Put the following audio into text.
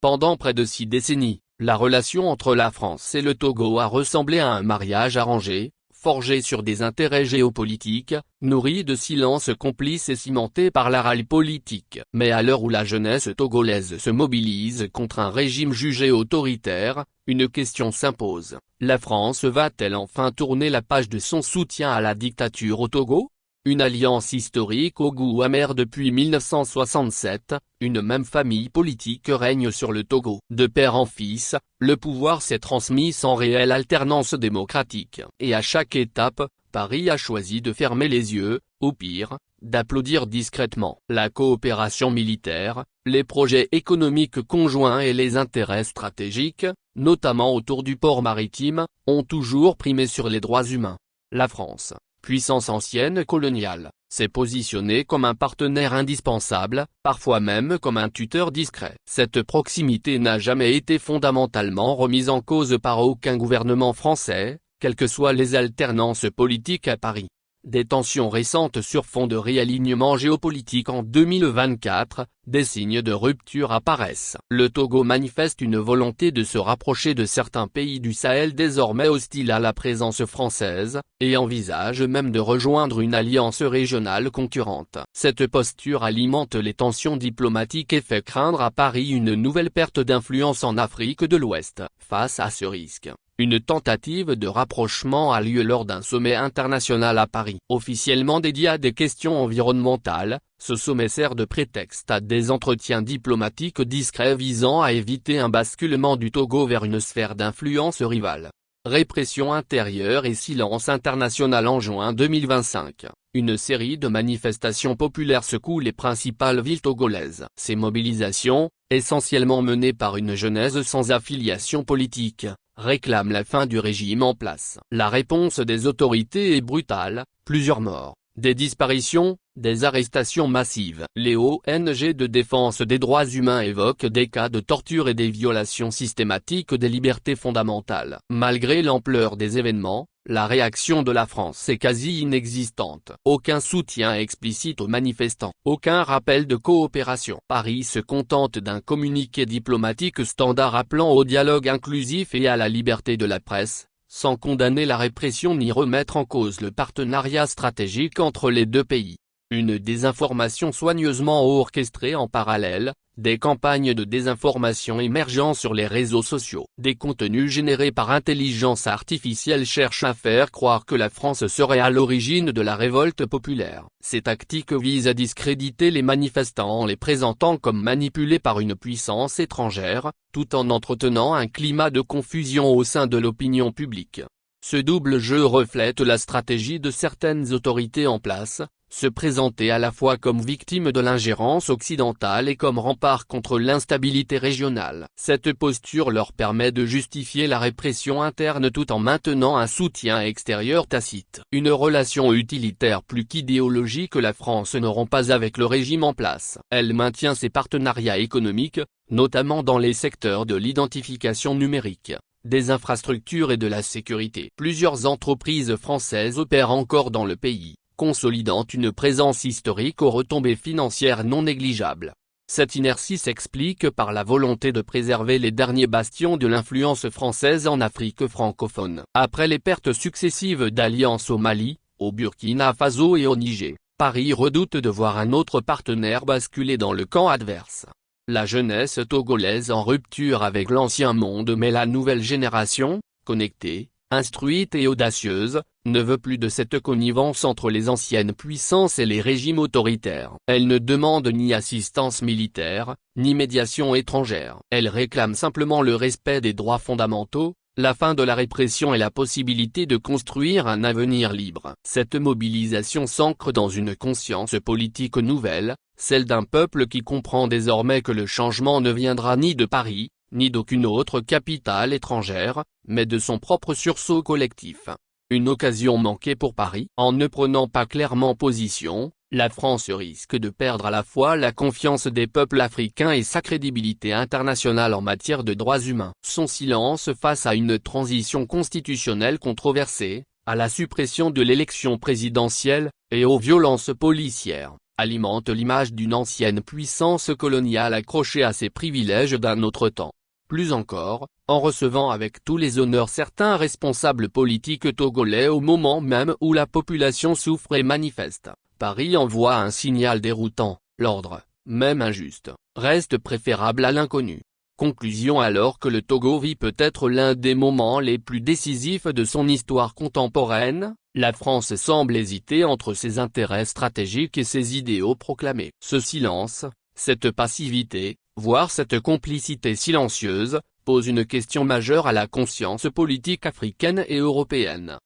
Pendant près de 6 décennies, la relation entre la France et le Togo a ressemblé à un mariage arrangé, forgé sur des intérêts géopolitiques, nourri de silences complices et cimenté par la râle politique. Mais à l'heure où la jeunesse togolaise se mobilise contre un régime jugé autoritaire, une question s'impose. La France va-t-elle enfin tourner la page de son soutien à la dictature au Togo ? Une alliance historique au goût amer depuis 1967, une même famille politique règne sur le Togo. De père en fils, le pouvoir s'est transmis sans réelle alternance démocratique. Et à chaque étape, Paris a choisi de fermer les yeux, au pire, d'applaudir discrètement. La coopération militaire, les projets économiques conjoints et les intérêts stratégiques, notamment autour du port maritime, ont toujours primé sur les droits humains. La France, puissance ancienne coloniale, s'est positionnée comme un partenaire indispensable, parfois même comme un tuteur discret. Cette proximité n'a jamais été fondamentalement remise en cause par aucun gouvernement français, quelles que soient les alternances politiques à Paris. Des tensions récentes sur fond de réalignement géopolitique en 2024, des signes de rupture apparaissent. Le Togo manifeste une volonté de se rapprocher de certains pays du Sahel désormais hostiles à la présence française, et envisage même de rejoindre une alliance régionale concurrente. Cette posture alimente les tensions diplomatiques et fait craindre à Paris une nouvelle perte d'influence en Afrique de l'Ouest. Face à ce risque, une tentative de rapprochement a lieu lors d'un sommet international à Paris. Officiellement dédié à des questions environnementales, ce sommet sert de prétexte à des entretiens diplomatiques discrets visant à éviter un basculement du Togo vers une sphère d'influence rivale. Répression intérieure et silence international. En juin 2025, une série de manifestations populaires secouent les principales villes togolaises. Ces mobilisations, essentiellement menées par une jeunesse sans affiliation politique, réclament la fin du régime en place. La réponse des autorités est brutale, plusieurs morts, des disparitions, des arrestations massives. Les ONG de défense des droits humains évoquent des cas de torture et des violations systématiques des libertés fondamentales. Malgré l'ampleur des événements, la réaction de la France est quasi inexistante. Aucun soutien explicite aux manifestants, aucun rappel de coopération. Paris se contente d'un communiqué diplomatique standard appelant au dialogue inclusif et à la liberté de la presse, sans condamner la répression ni remettre en cause le partenariat stratégique entre les deux pays. Une désinformation soigneusement orchestrée en parallèle, des campagnes de désinformation émergeant sur les réseaux sociaux. Des contenus générés par intelligence artificielle cherchent à faire croire que la France serait à l'origine de la révolte populaire. Ces tactiques visent à discréditer les manifestants en les présentant comme manipulés par une puissance étrangère, tout en entretenant un climat de confusion au sein de l'opinion publique. Ce double jeu reflète la stratégie de certaines autorités en place, se présenter à la fois comme victime de l'ingérence occidentale et comme rempart contre l'instabilité régionale. Cette posture leur permet de justifier la répression interne tout en maintenant un soutien extérieur tacite. Une relation utilitaire plus qu'idéologique la France n'aura pas avec le régime en place. Elle maintient ses partenariats économiques, notamment dans les secteurs de l'identification numérique, des infrastructures et de la sécurité. Plusieurs entreprises françaises opèrent encore dans le pays, consolidant une présence historique aux retombées financières non négligeables. Cette inertie s'explique par la volonté de préserver les derniers bastions de l'influence française en Afrique francophone. Après les pertes successives d'alliances au Mali, au Burkina Faso et au Niger, Paris redoute de voir un autre partenaire basculer dans le camp adverse. La jeunesse togolaise en rupture avec l'ancien monde mais la nouvelle génération, connectée, instruite et audacieuse, ne veut plus de cette connivence entre les anciennes puissances et les régimes autoritaires. Elle ne demande ni assistance militaire, ni médiation étrangère. Elle réclame simplement le respect des droits fondamentaux, la fin de la répression et la possibilité de construire un avenir libre. Cette mobilisation s'ancre dans une conscience politique nouvelle, celle d'un peuple qui comprend désormais que le changement ne viendra ni de Paris, ni d'aucune autre capitale étrangère, mais de son propre sursaut collectif. Une occasion manquée pour Paris. En ne prenant pas clairement position, la France risque de perdre à la fois la confiance des peuples africains et sa crédibilité internationale en matière de droits humains. Son silence face à une transition constitutionnelle controversée, à la suppression de l'élection présidentielle, et aux violences policières, alimente l'image d'une ancienne puissance coloniale accrochée à ses privilèges d'un autre temps. Plus encore, en recevant avec tous les honneurs certains responsables politiques togolais au moment même où la population souffre et manifeste, Paris envoie un signal déroutant: l'ordre, même injuste, reste préférable à l'inconnu. Conclusion: alors que le Togo vit peut-être l'un des moments les plus décisifs de son histoire contemporaine, la France semble hésiter entre ses intérêts stratégiques et ses idéaux proclamés. Ce silence, cette passivité, voire cette complicité silencieuse, pose une question majeure à la conscience politique africaine et européenne.